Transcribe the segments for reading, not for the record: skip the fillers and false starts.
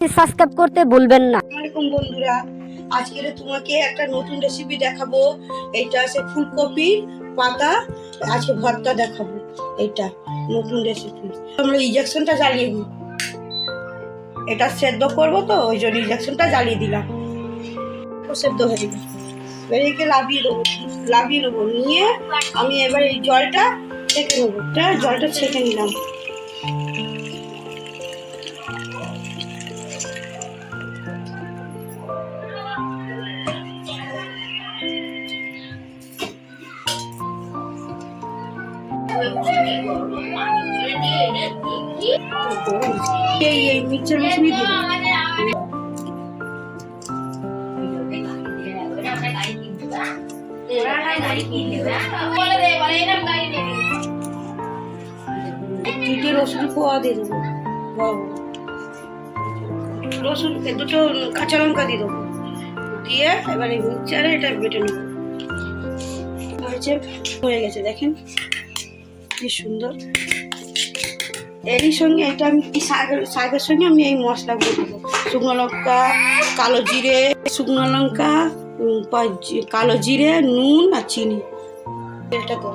Subscribe করতে ভুলবেন না। আসসালামু আলাইকুম বন্ধুরা, আজকে তোমাকে একটা নতুন রেসিপি দেখাবো। এইটা আছে ফুলকপির পাতা, আজকে ভর্তা দেখাবো। এইটা নতুন রেসিপি। আমরা ইঞ্জেকশনটা জ্বালিয়ে দিই, এটা সেদ্ধ করবো তো ওই জন্য ইঞ্জেকশনটা জ্বালিয়ে দিলাম। সেদ্ধ হয়ে গেছে, এবারে লাভিয়ে নেবো। নিয়ে আমি এবার এই জলটা ছেঁকে নেবো। জলটা ছেঁকে নিলাম। এই মিক্সচার মেশিনে দিয়ে তিনটে রসুন কোয়া দিয়ে দেবো, রসুন দুটো কাঁচা লঙ্কা দিয়ে দেবো, দিয়ে এবার এই মিক্সচারে এটা বেটে নেবো। হয়ে গেছে, দেখেন কি সুন্দর। এরই সঙ্গে এটা আমি শাকের সঙ্গে আমি এই মশলাগুলো দেবো। শুকনো লঙ্কা, কালো জিরে, শুকনো লঙ্কা, কালো জিরে, নুন আর চিনি, এটা দেবো।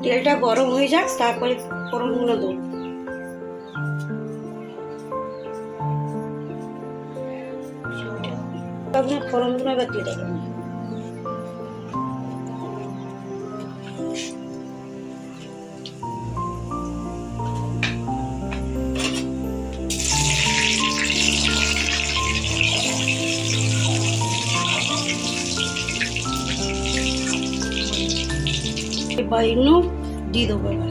তেলটা গরম হয়ে যাক, তারপরে ফোড়নগুলো দেবো। ফোড়নগুলো এবার দিয়ে দেবো। এগুলো দিয়ে দেবো এবার।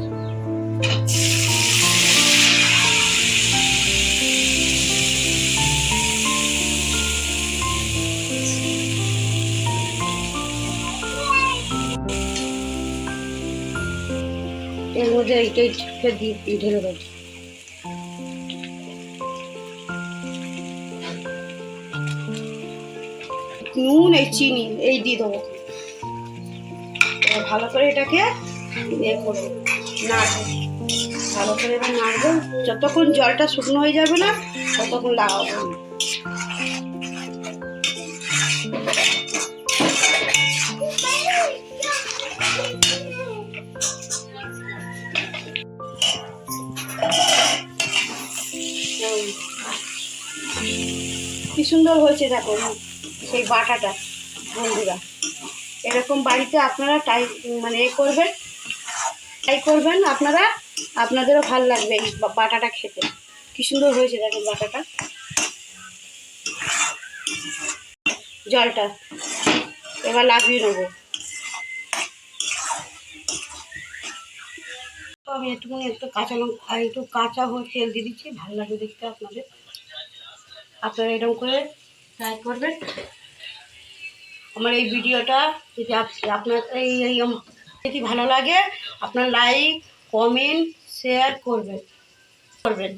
এর মধ্যে এইটাই দিয়ে ঢেলে দেবো। নুন, এই চিনি এই দিয়ে দেবো। ভালো করে এটাকে ইয়ে করবো, নাড়বো ভালো করে। এবার নাড়বো যতক্ষণ জলটা শুকনো হয়ে যাবে না ততক্ষণ লাগাবো। কি সুন্দর হয়েছে দেখো সেই বাটাটা। বন্ধুরা এরকম বাড়িতে আপনারা ট্রাই করবেন আপনারা, আপনাদেরও ভালো লাগবে এই বাটাটা খেতে। কি সুন্দর হয়েছে দেখেন বাটাটা। জলটা এবার লাগিয়ে নেবো। আমি একটু কাঁচা লঙ্কা আর একটু কাঁচা তেল দিয়ে দিচ্ছি, ভালো লাগে দেখতে আপনাদের। আপনারা এরকম করে ট্রাই করবেন। আমার এই ভিডিওটা যদি আপনার যদি ভালো লাগে, আপনার লাইক, কমেন্ট, শেয়ার করবেন।